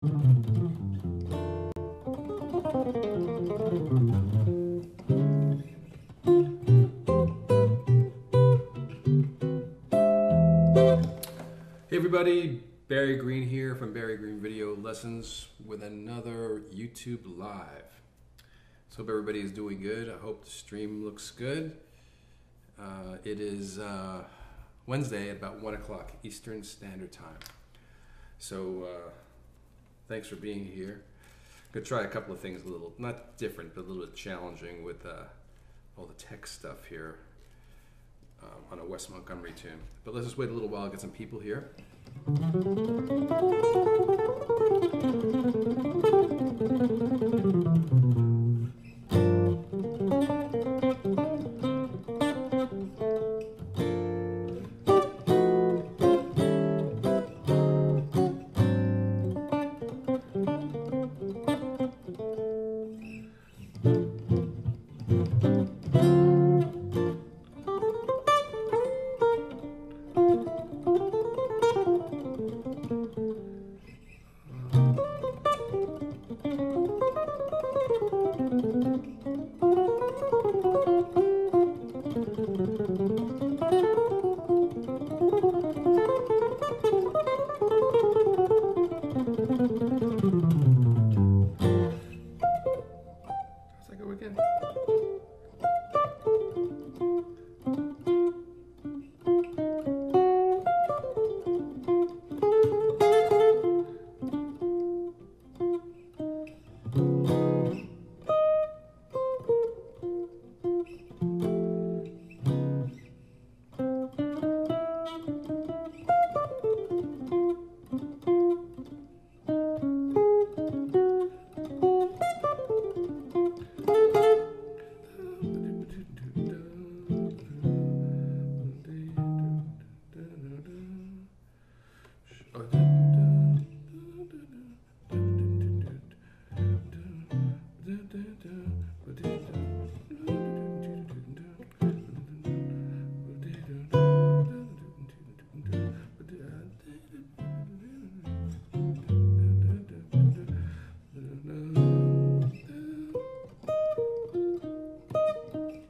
Hey everybody, Barry Greene here from Barry Greene Video Lessons with another YouTube Live. So hope everybody is doing good. I hope the stream looks good. It is Wednesday at about 1 o'clock Eastern Standard Time. So thanks for being here. I'm going to try a couple of things a little, not different, but a little bit challenging with all the tech stuff here. On a Wes Montgomery tune. But let's just wait a little while, get some people here.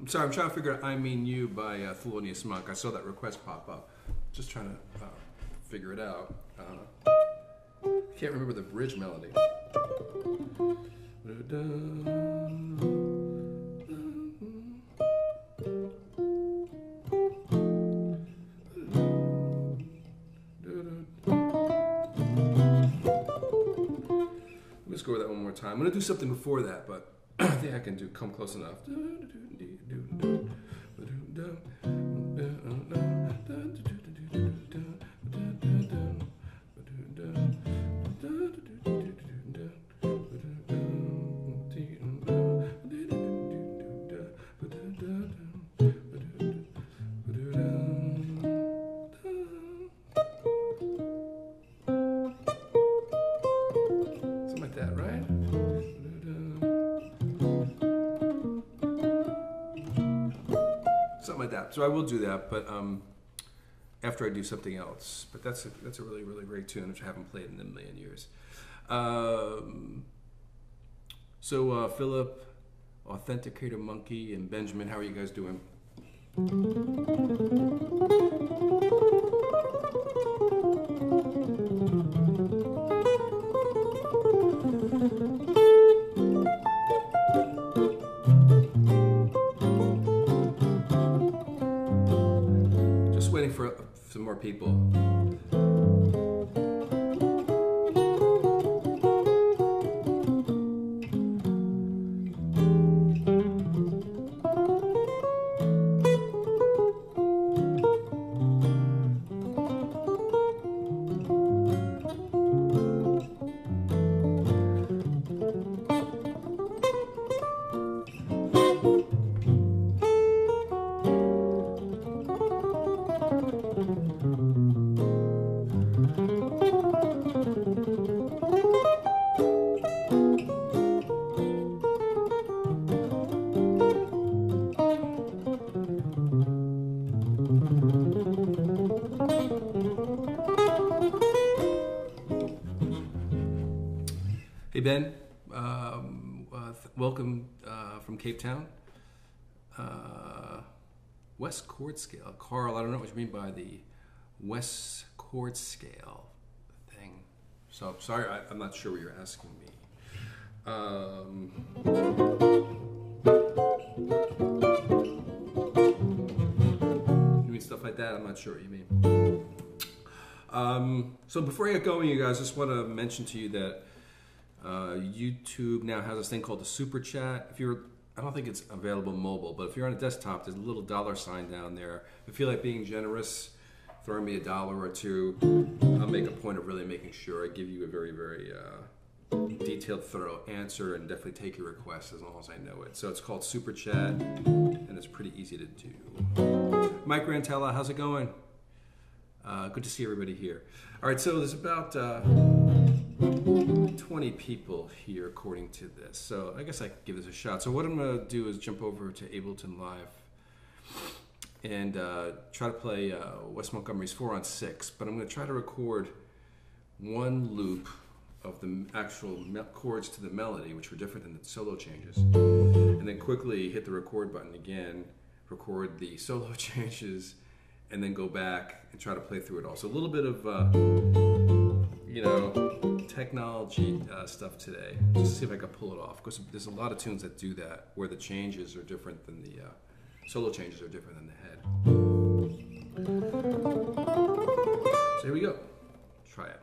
Sorry, I'm trying to figure out I Mean You by Phineas Monk. I saw that request pop up. Just trying to figure it out. Can't remember the bridge melody. Let's go over that one more time. I'm going to do something before that, but I think I can come close enough. Something like that, right? Something like that. So I will do that, but after I do something else. But that's a really, really great tune, which I haven't played in a million years. So Philip, Authenticator Monkey, and Benjamin, how are you guys doing? Waiting for some more people. Hey Ben, welcome from Cape Town. West chord scale. Carl, I don't know what you mean by the West chord scale thing. So sorry, I'm not sure what you're asking me. You mean stuff like that? I'm not sure what you mean. So before I get going, you guys, just want to mention to you that YouTube now has this thing called the Super Chat. I don't think it's available mobile, but if you're on a desktop, there's a little $sign down there. If you feel like being generous, throwing me $1 or $2, I'll make a point of really making sure I give you a very, very detailed, thorough answer, and definitely take your request as long as I know it. So it's called Super Chat, and it's pretty easy to do. Mike Rantella, how's it going? Good to see everybody here. All right, so there's about 20 people here according to this. So I guess I could give this a shot. So what I'm going to do is jump over to Ableton Live and try to play Wes Montgomery's 4-on-6. But I'm going to try to record one loop of the actual chords to the melody, which were different than the solo changes. And then quickly hit the record button again, record the solo changes, and then go back and try to play through it all. So a little bit of, technology stuff today, just to see if I can pull it off. Because there's a lot of tunes that do that, where the changes are different than the solo changes are different than the head. So here we go. Try it.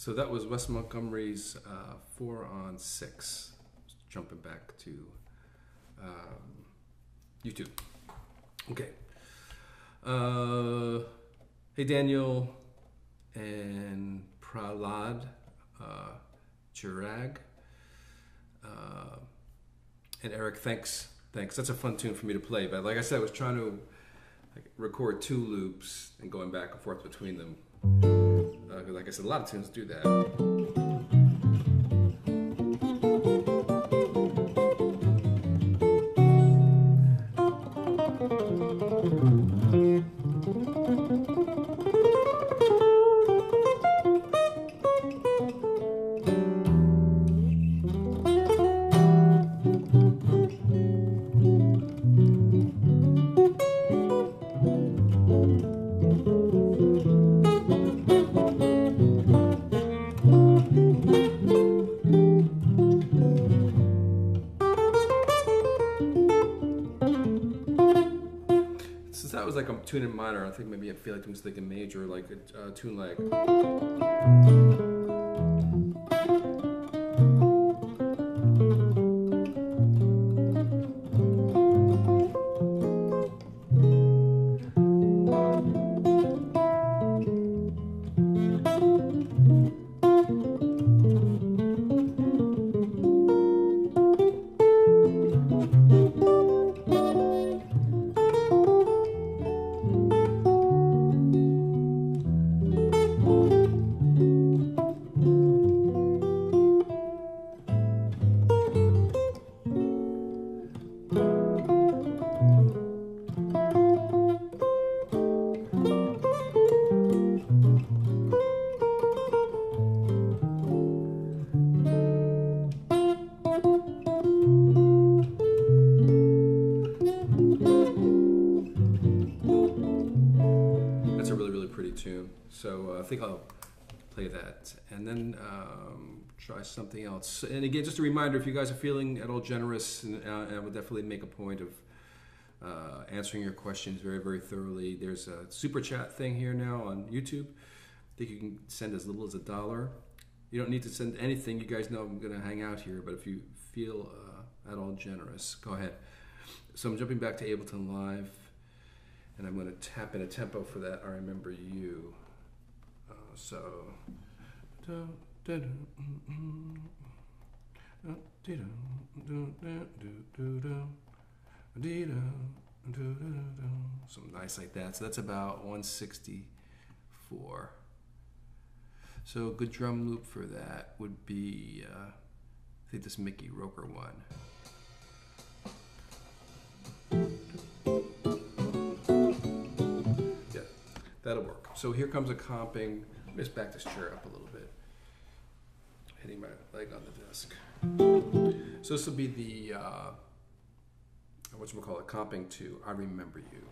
So that was Wes Montgomery's 4-on-6. Jumping back to YouTube. Okay. Hey Daniel and Prahlad Chirag and Eric, thanks. That's a fun tune for me to play. But like I said, I was trying to record 2 loops and going back and forth between them. Because like I said, a lot of tunes do that. Like a tune in minor, I think maybe I feel like it was like a major, like a tune like. So I think I'll play that and then try something else. And again, just a reminder, if you guys are feeling at all generous, and I will definitely make a point of answering your questions very, very thoroughly. There's a super chat thing here now on YouTube. I think you can send as little as $1. You don't need to send anything. You guys know I'm going to hang out here, but if you feel at all generous, go ahead. So I'm jumping back to Ableton Live, and I'm going to tap in a tempo for that. I Remember You. So, something nice like that. So that's about 164. So a good drum loop for that would be, I think this Mickey Roker one. Yeah, that'll work. So here comes a comping. Just back this chair up a little bit, hitting my leg on the desk. So this will be the whatchamacallit, comping to I Remember You.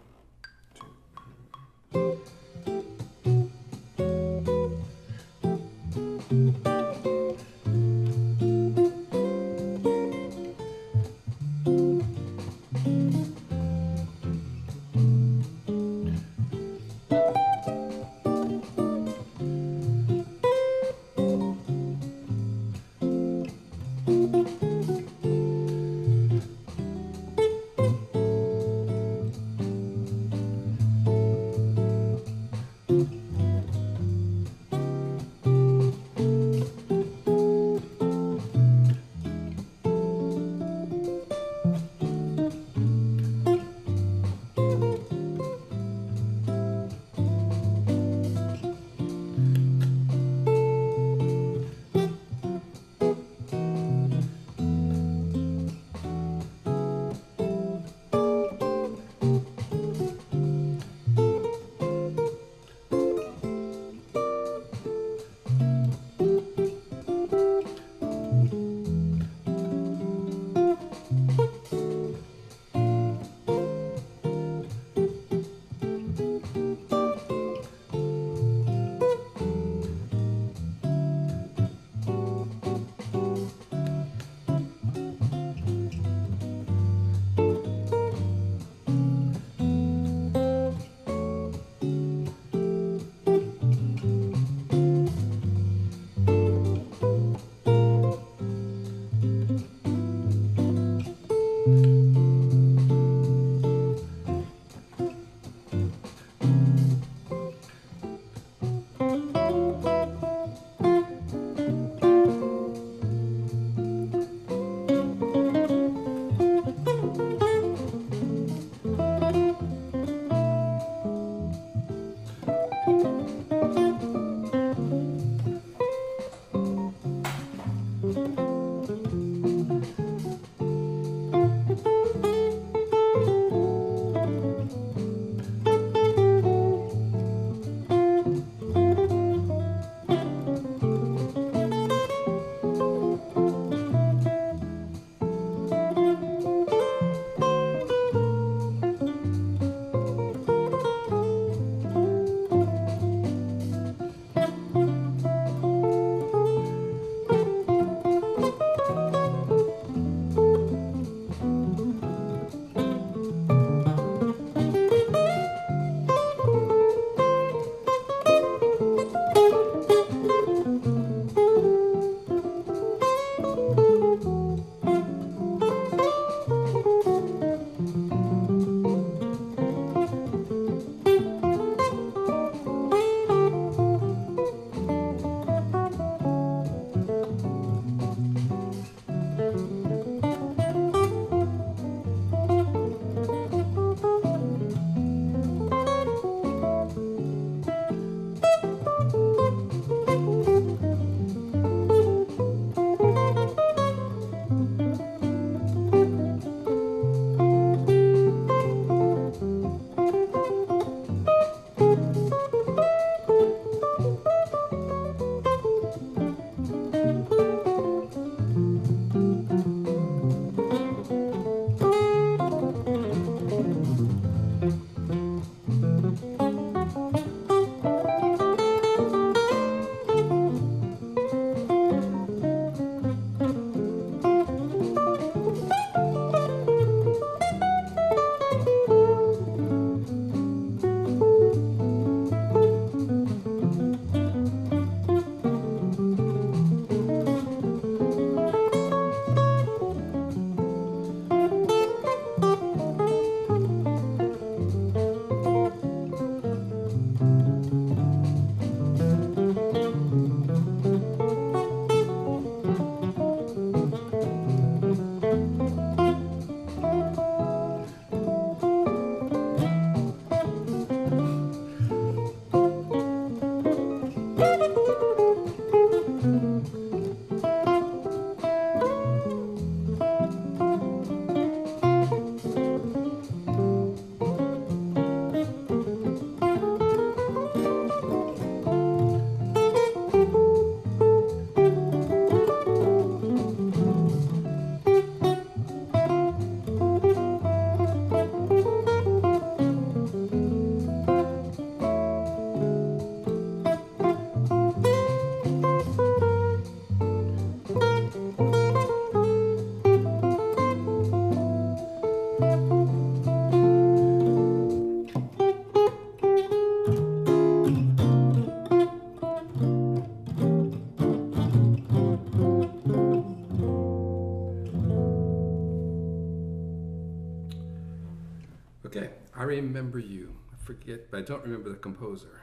Okay, I remember you. I forget, but I don't remember the composer.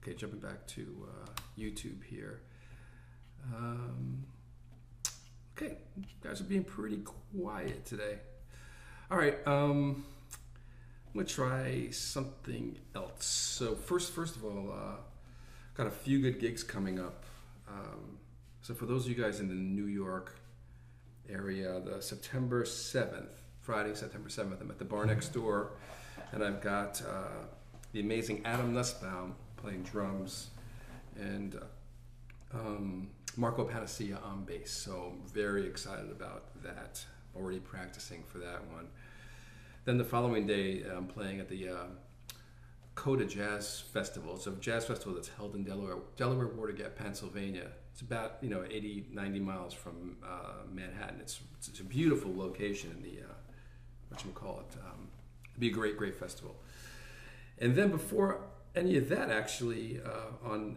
Okay, jumping back to YouTube here. Okay, you guys are being pretty quiet today. All right, I'm gonna try something else. So first of all, got a few good gigs coming up. So for those of you guys in the New York area, the September 7th, Friday, September 7th, I'm at the bar next door, and I've got the amazing Adam Nussbaum playing drums, and Marco Panacea on bass. So I'm very excited about that. Already practicing for that one. Then the following day, I'm playing at the Coda Jazz Festival. It's a jazz festival that's held in Delaware, Watergate, Pennsylvania. It's about 80, 90 miles from Manhattan. It's a beautiful location in the it'd be a great festival. And then before any of that, actually, I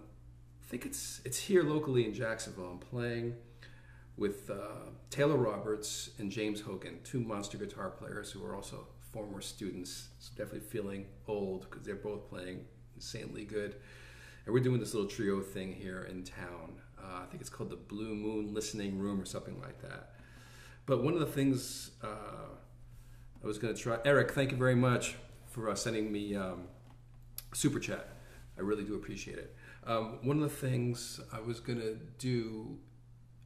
think it's here locally in Jacksonville. I'm playing with Taylor Roberts and James Hogan, two monster guitar players who are also former students. So definitely feeling old because they're both playing insanely good. And we're doing this little trio thing here in town. I think it's called the Blue Moon Listening Room or something like that. But one of the things I was going to try, Eric, thank you very much for sending me super chat. I really do appreciate it. One of the things I was going to do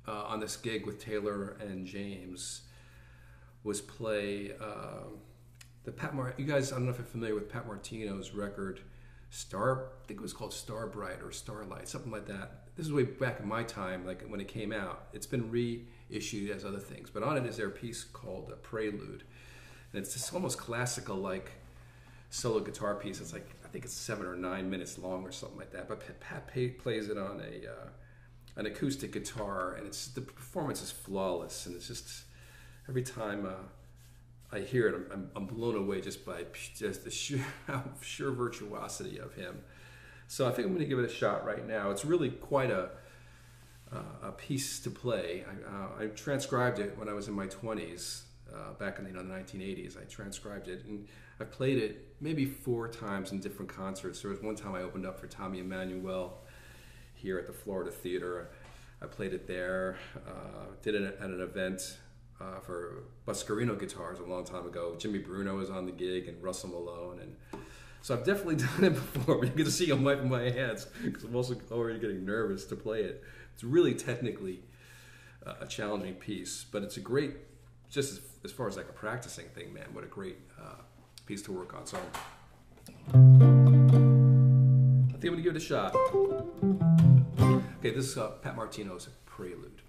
on this gig with Taylor and James was play you guys, I don't know if you're familiar with Pat Martino's record, I think it was called Star Bright or Starlight, something like that. This is way back in my time, like when it came out. It's been reissued as other things, but on it is their piece called Prelude. And it's this almost classical, like, solo guitar piece. It's like, I think it's 7 or 9 minutes long or something like that. But Pat plays it on an acoustic guitar, and the performance is flawless. And it's just, every time I hear it, I'm blown away just by just the sheer virtuosity of him. So I think I'm going to give it a shot right now. It's really quite a piece to play. I transcribed it when I was in my 20s. Back in the 1980s, I transcribed it, and I played it maybe 4 times in different concerts. There was one time I opened up for Tommy Emmanuel here at the Florida Theater. I played it there. Did it at an event for Buscarino Guitars a long time ago. Jimmy Bruno was on the gig, and Russell Malone, and so I've definitely done it before. But you get to see I'm wiping my hands because I'm also already getting nervous to play it. It's really technically a challenging piece, but it's a great. Just as far as like a practicing thing, man, what a great piece to work on. So I think I'm gonna give it a shot. Okay, this is Pat Martino's Prelude.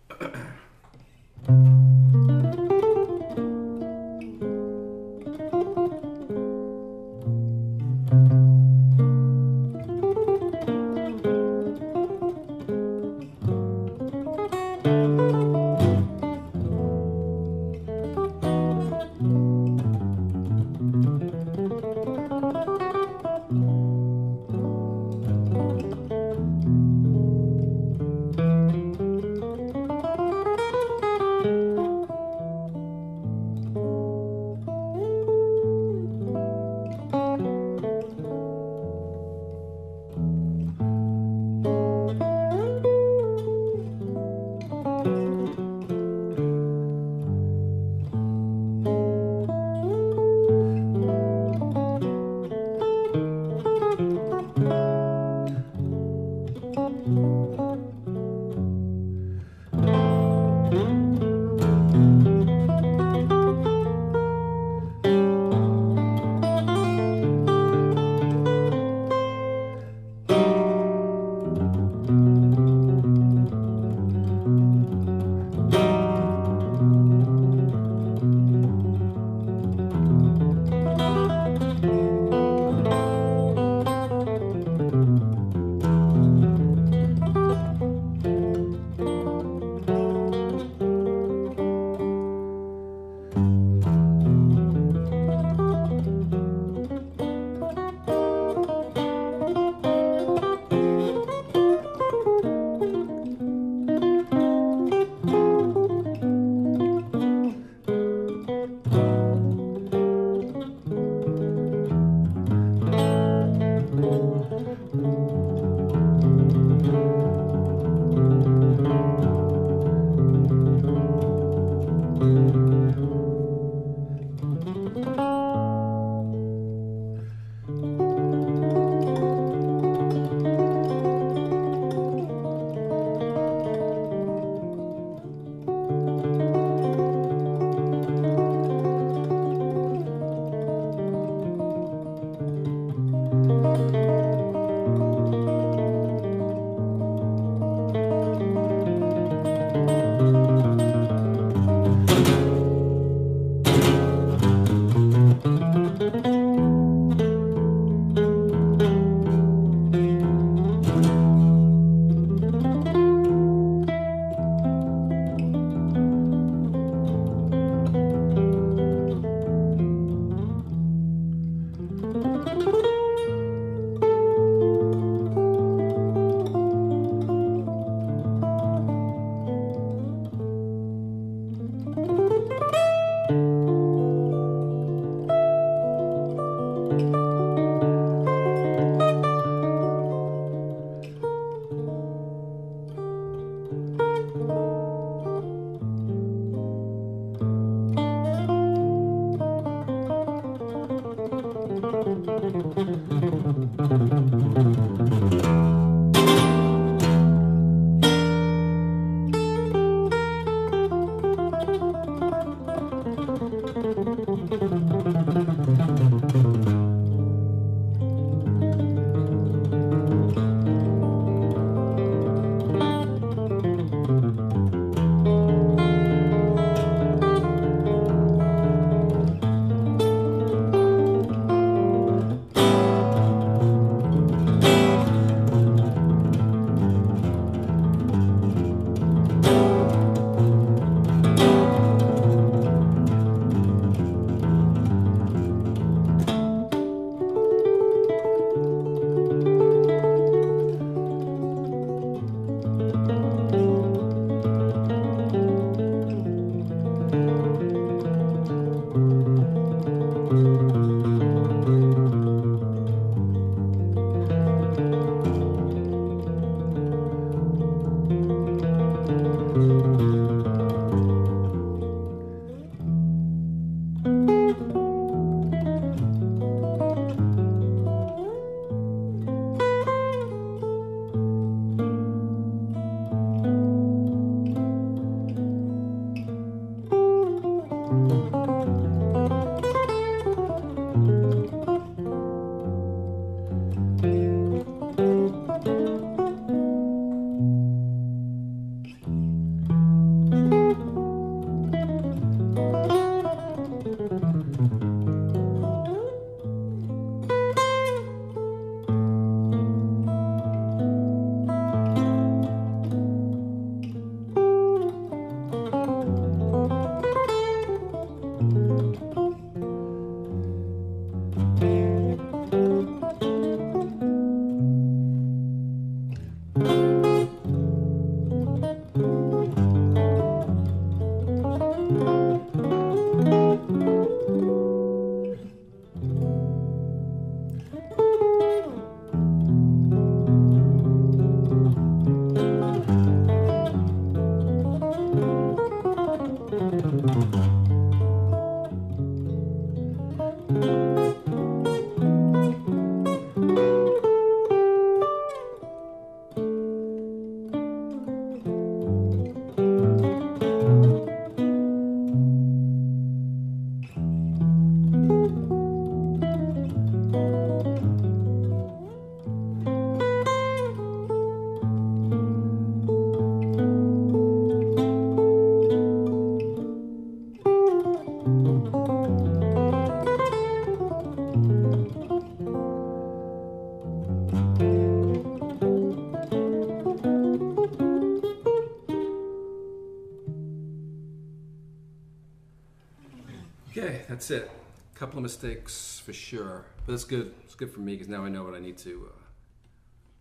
Okay, that's it. A couple of mistakes for sure, but it's good. It's good for me because now I know what I need to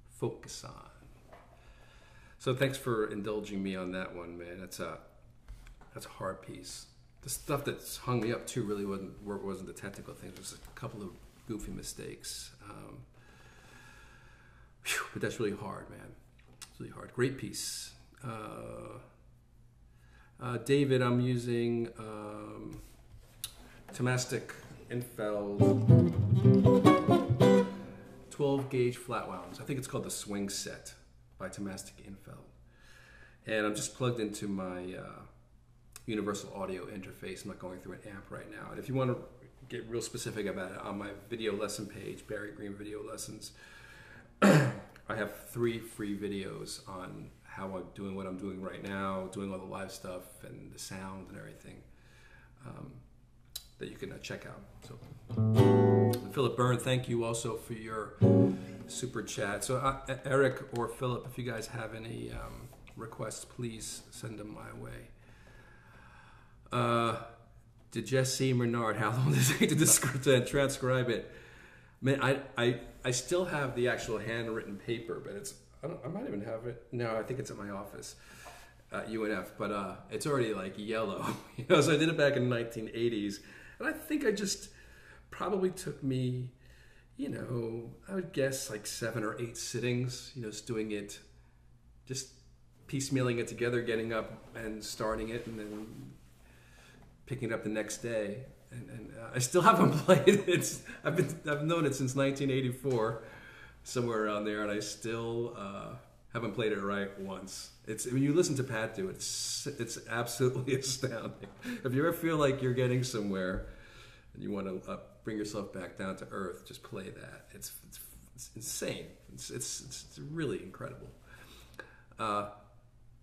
focus on. So thanks for indulging me on that one, man. That's a hard piece. The stuff that's hung me up too really wasn't the technical things. It was a couple of goofy mistakes. But that's really hard, man. It's really hard. Great piece. David, I'm using Tomastic Infeld 12 gauge flat wounds. I think it's called the Swing Set by Tomastic Infeld. And I'm just plugged into my universal audio interface. I'm not going through an amp right now. And if you want to get real specific about it, on my video lesson page, Barry Greene Video Lessons, I have 3 free videos on how I'm doing what I'm doing right now, doing all the live stuff and the sound and everything that you can check out. So, Philip Byrne, thank you also for your super chat. So Eric or Philip, if you guys have any requests, please send them my way. To Jesse Bernard, how long does it take to transcribe it? Man, I still have the actual handwritten paper, but I might even have it. No, I think it's at my office at UNF, but it's already like yellow. So I did it back in the 1980s, and I think I just probably took me, I would guess like 7 or 8 sittings, just doing it, just piecemealing it together, getting up and starting it, and then picking it up the next day. And I still haven't played it. I've known it since 1984. somewhere around there, and I still haven't played it right once. When you listen to Pat do it, it's absolutely astounding. If you ever feel like you're getting somewhere and you want to bring yourself back down to earth, just play that. It's insane. It's really incredible.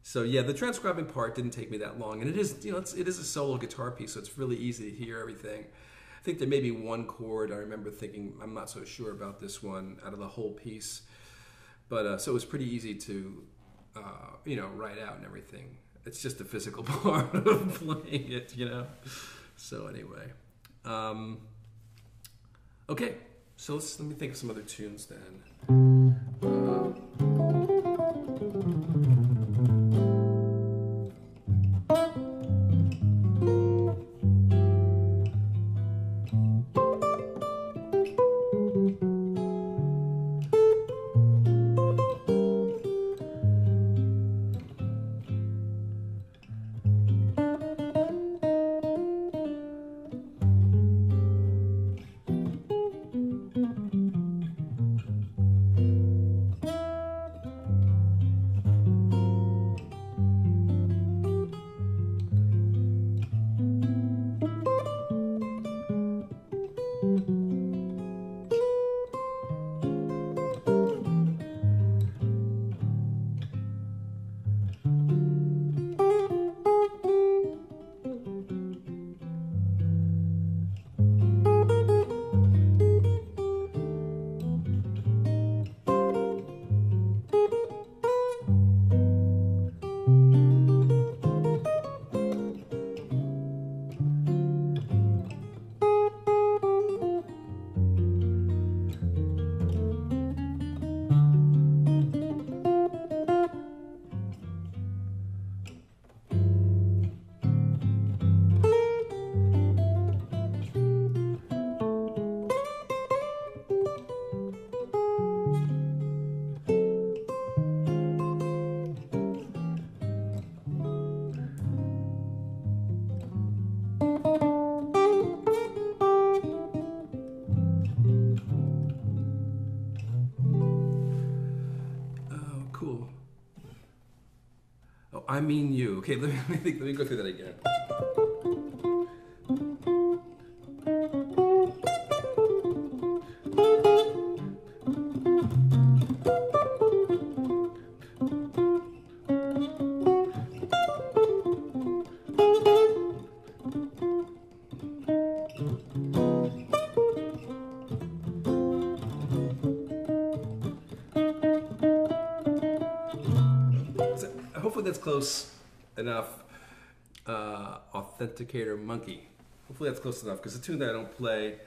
So yeah, the transcribing part didn't take me that long, and it is it is a solo guitar piece, so it's really easy to hear everything. I think there may be one chord I remember thinking I'm not so sure about this one out of the whole piece, but so it was pretty easy to write out and everything. It's just the physical part of playing it, So anyway, okay. So let me think of some other tunes then. I mean you. Okay, let me go through that again. Hopefully that's close enough. Authenticator Monkey. Hopefully that's close enough, because it's a tune that I don't play,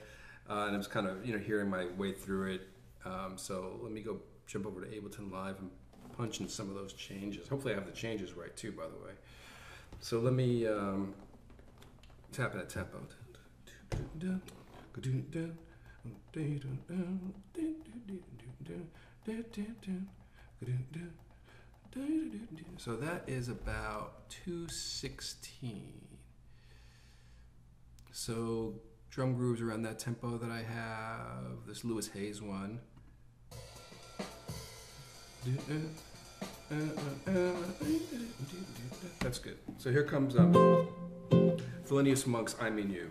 and I was kind of hearing my way through it. So let me go jump over to Ableton Live and punch in some of those changes. Hopefully I have the changes right too, by the way. So let me tap in a tempo. So that is about 216. So drum grooves around that tempo that I have. This Lewis Hayes one. That's good. So here comes Phineas Monk's I Mean You.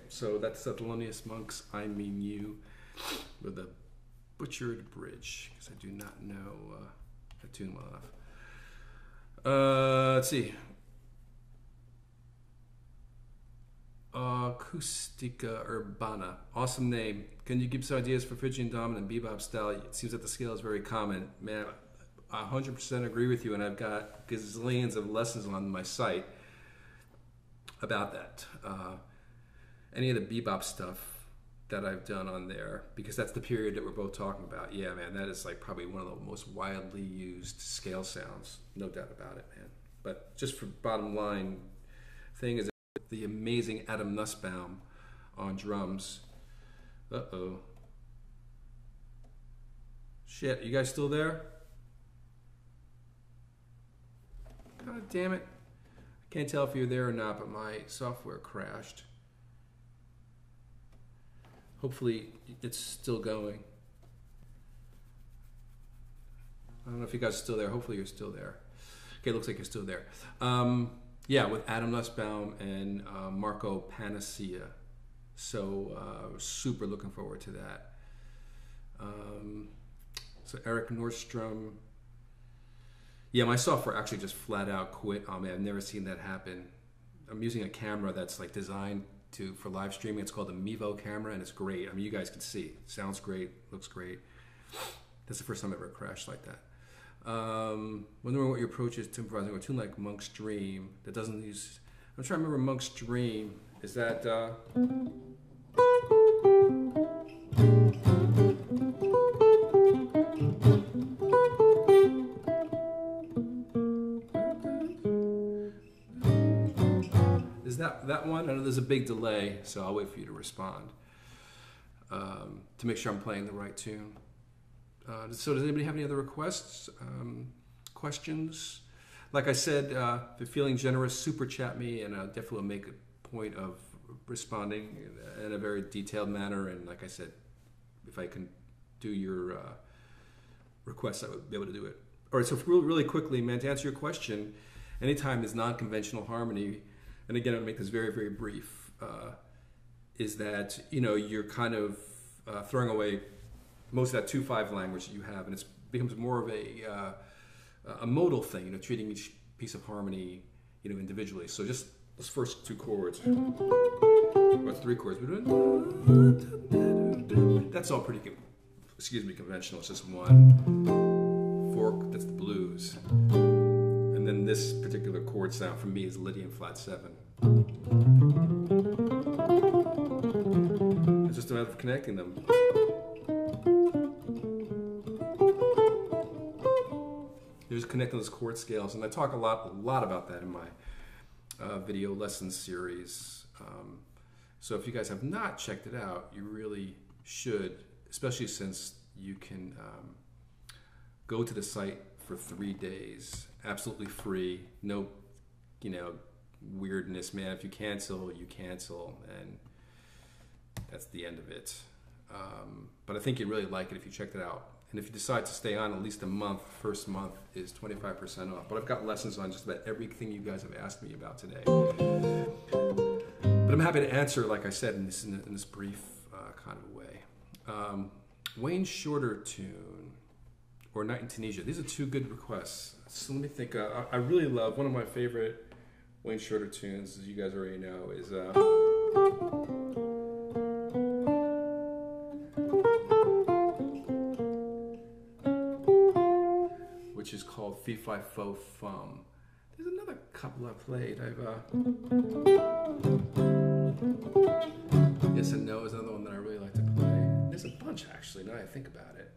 So that's the Thelonious Monk's I Mean You with a butchered bridge, because I do not know the tune well enough. Let's see. Acustica Urbana. Awesome name. Can you give some ideas for Phrygian dominant bebop style? It seems that the scale is very common. Man, I 100% agree with you, and I've got gazillions of lessons on my site about that. Any of the bebop stuff that I've done on there, because that's the period that we're both talking about. Yeah, man, that is like probably one of the most widely used scale sounds. No doubt about it, man. But just for bottom line thing is the amazing Adam Nussbaum on drums. Uh-oh. Shit, you guys still there? God damn it. I can't tell if you're there or not, but my software crashed. Hopefully it's still going. I don't know if you guys are still there. Hopefully you're still there. Okay, looks like you're still there. Yeah, with Adam Nussbaum and Marco Panacea. So super looking forward to that. So Eric Nordstrom. Yeah, my software actually just flat out quit on me. I've never seen that happen. I'm using a camera that's like designed for live streaming. It's called the Mevo camera, and it's great. I mean, you guys can see. It sounds great, looks great. That's the first time I ever crashed like that. Wondering what your approach is to improvising a tune like Monk's Dream that doesn't use. I'm trying to remember Monk's Dream. Is that? Is that one? I know there's a big delay, so I'll wait for you to respond to make sure I'm playing the right tune. So does anybody have any other requests, questions? Like I said, if you're feeling generous, super chat me, and I'll definitely make a point of responding in a very detailed manner. And like I said, if I can do your requests, I would be able to do it. All right, so really quickly, man, to answer your question, anytime is non-conventional harmony, and again, I'll make this very, very brief, is that, you know, you're kind of throwing away most of that 2/5 language that you have, and it becomes more of a modal thing, you know, treating each piece of harmony, you know, individually. So just those first 2 chords, or 3 chords, that's all pretty, conventional. It's just 1 4, that's the blues, and then this particular chord sound for me is Lydian flat 7. It's just a matter of connecting them. You're just connecting those chord scales, and I talk a lot about that in my video lesson series. So if you guys have not checked it out, you really should, especially since you can go to the site for 3 days, absolutely free, no, you know, weirdness, man. If you cancel, you cancel, and that's the end of it. But I think you'd really like it if you checked it out. And if you decide to stay on at least a month, first month is 25% off. But I've got lessons on just about everything you guys have asked me about today. But I'm happy to answer, like I said, in this brief kind of way. Wayne Shorter tune or Night in Tunisia. These are 2 good requests. So let me think. I really love, one of my favorite Wayne Shorter tunes, as you guys already know, is which is called Fee Fi Fo Fum. There's another couple I played. Yes and No is another one that I really like to play. There's a bunch, actually, now I think about it.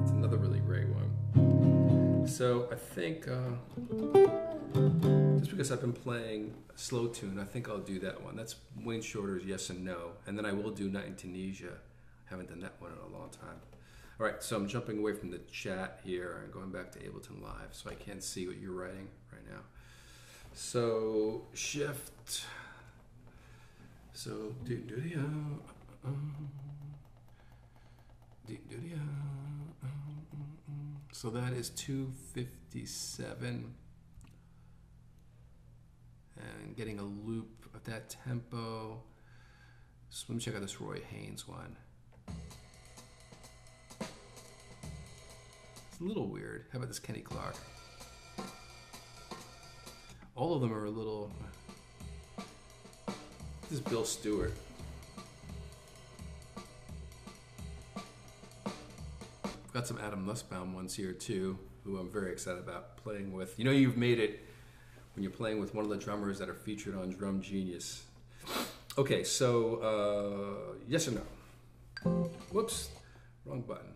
It's another really great one. So I think, just because I've been playing a slow tune, I think I'll do that one. That's Wayne Shorter's Yes and No. And then I will do Night in Tunisia. I haven't done that one in a long time. All right, so I'm jumping away from the chat here and going back to Ableton Live, so I can't see what you're writing right now. So shift. So so that is 257, and getting a loop of that tempo. So let me check out this Roy Haynes one. It's a little weird. How about this Kenny Clark? All of them are a little. This is Bill Stewart. I've got some Adam Nussbaum ones here too, who I'm very excited about playing with. You know, you've made it when you're playing with one of the drummers that are featured on Drum Genius. Okay, so yes or no? Whoops, wrong button.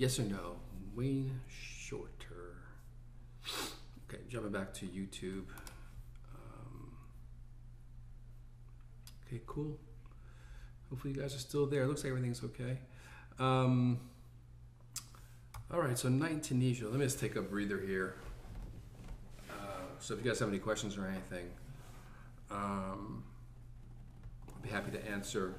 Yes or no? Wayne Shorter. Okay, jumping back to YouTube. Okay, cool. Hopefully you guys are still there. It looks like everything's okay. All right, so night in Tunisia. Let me just take a breather here. So if you guys have any questions or anything, I'll be happy to answer.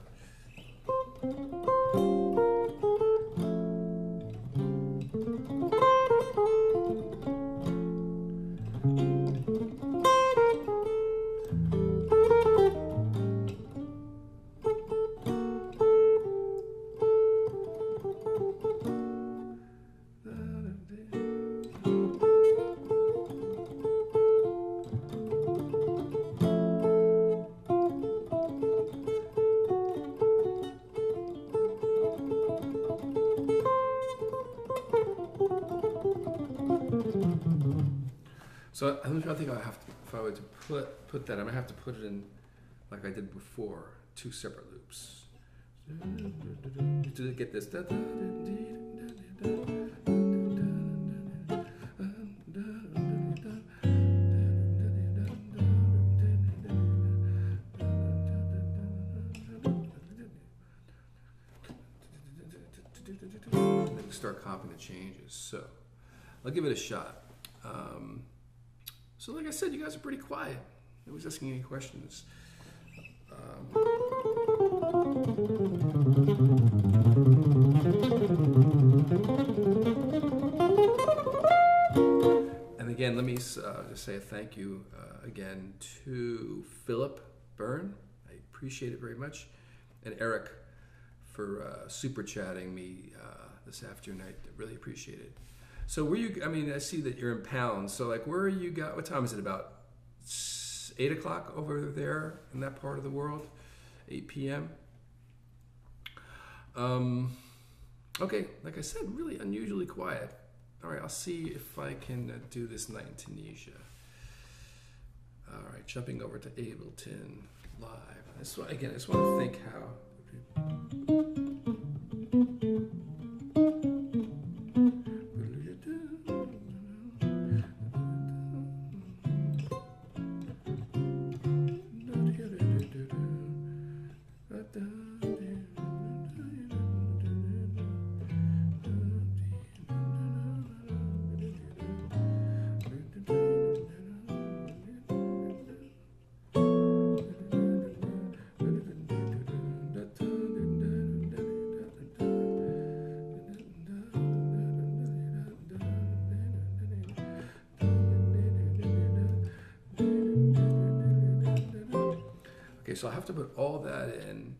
So I'm trying to think if I were to put that, I'm gonna have to put it in like I did before, 2 separate loops. To get this. And then start copying the changes. So I'll give it a shot. So like I said, you guys are pretty quiet. Nobody's asking any questions. And again, let me just say a thank you again to Philip Byrne. I appreciate it very much. And Eric for super chatting me this afternoon. I really appreciate it. So where you, I mean, I see that you're in pounds. So like, where are you got, what time is it? About 8 o'clock over there in that part of the world? 8 p.m.? Okay, like I said, really unusually quiet. All right, I'll see if I can do this night in Tunisia. All right, jumping over to Ableton Live. Again, I just want to think how. So I have to put all that in,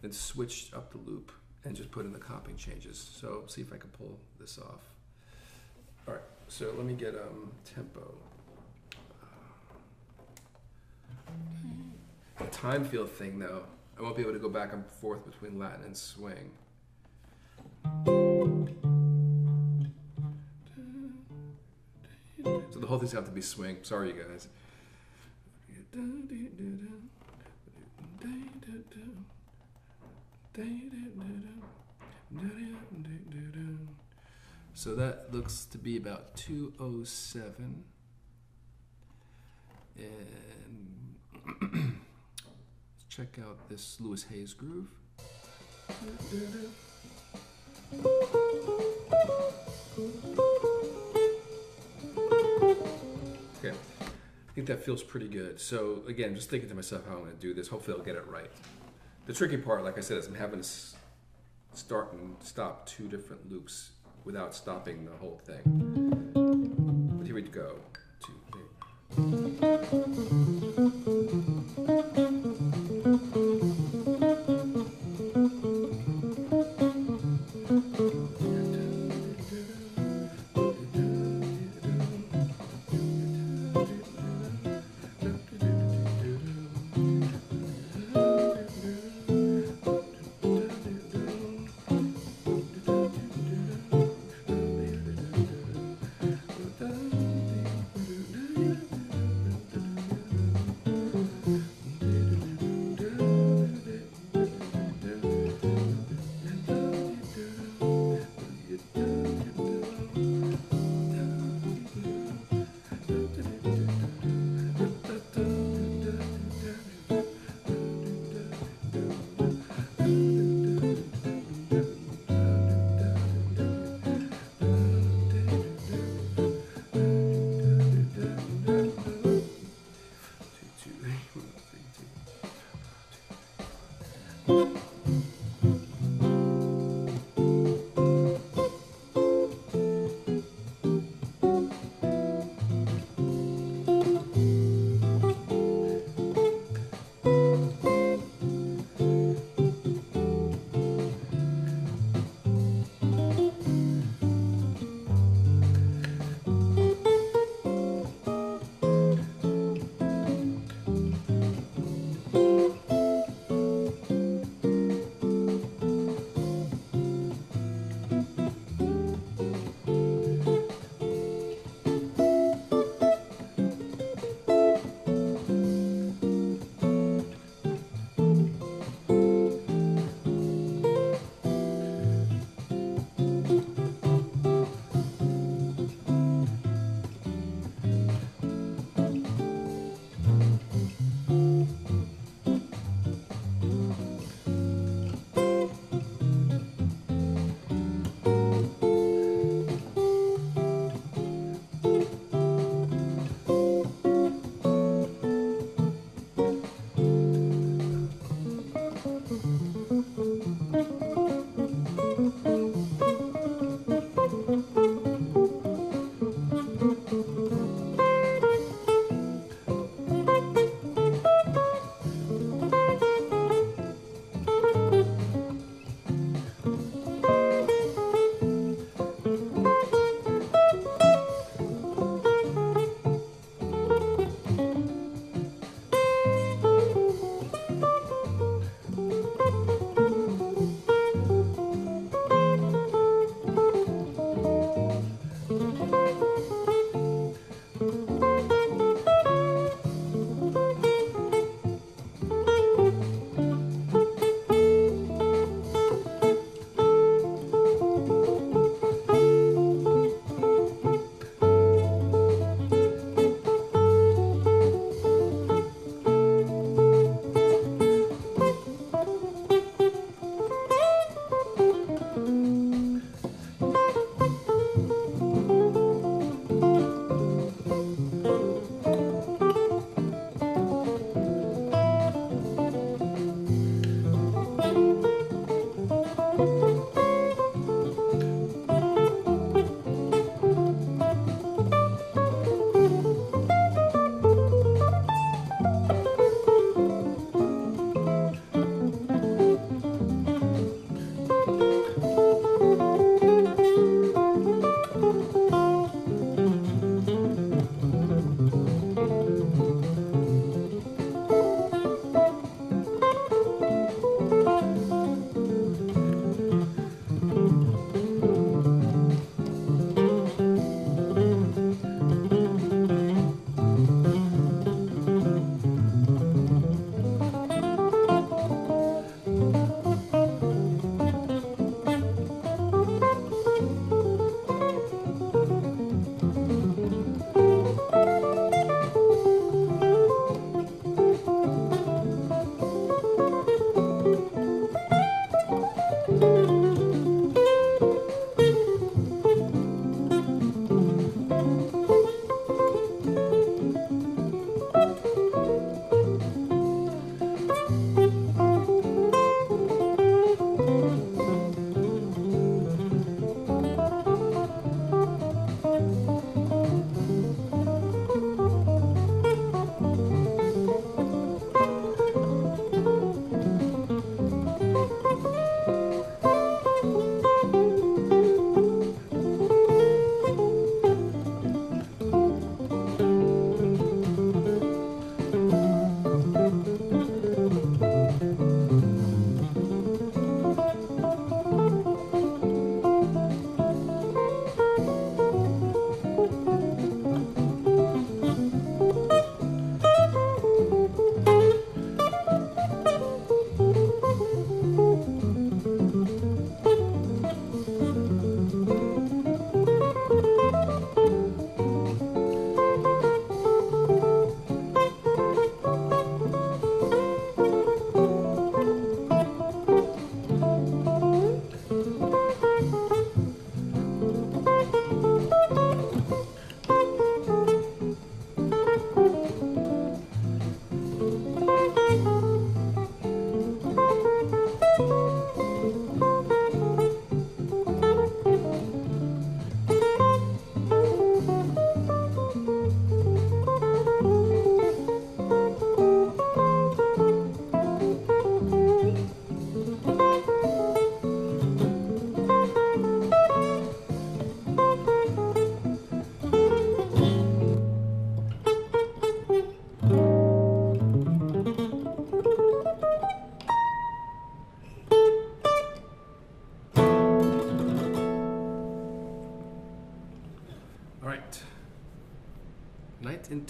then switch up the loop and just put in the copying changes. So see if I can pull this off. All right, so let me get tempo. The time field thing though, I won't be able to go back and forth between Latin and swing. So the whole thing's have to be swing. Sorry, you guys. So that looks to be about 207. And let's check out this Lewis Hayes groove. Okay, I think that feels pretty good. So again, just thinking to myself how I'm going to do this. Hopefully I'll get it right. The tricky part, like I said, is I'm having to start and stop 2 different loops without stopping the whole thing. But here we go. 2, 3.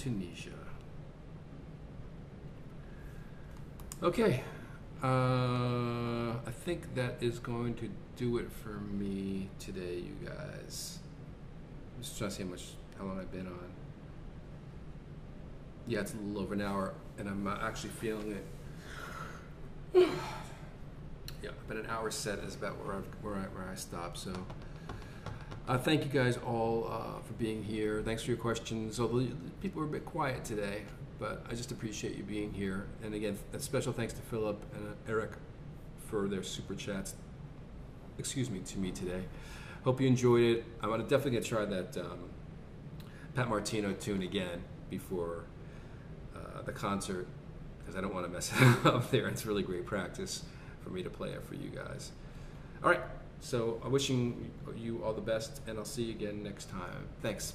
Tunisia. Okay, I think that is going to do it for me today, you guys. I'm just trying to see how long I've been on. Yeah, it's a little over an hour, and I'm actually feeling it. Yeah, but an hour set is about where I stop. So, thank you guys all for being here. Thanks for your questions. Although people were a bit quiet today, but I just appreciate you being here. And again, a special thanks to Philip and Eric for their super chats. To me today. Hope you enjoyed it. I'm definitely gonna try that Pat Martino tune again before the concert, because I don't want to mess it up there. It's really great practice for me to play it for you guys. All right, so I'm wishing you all the best, and I'll see you again next time. Thanks.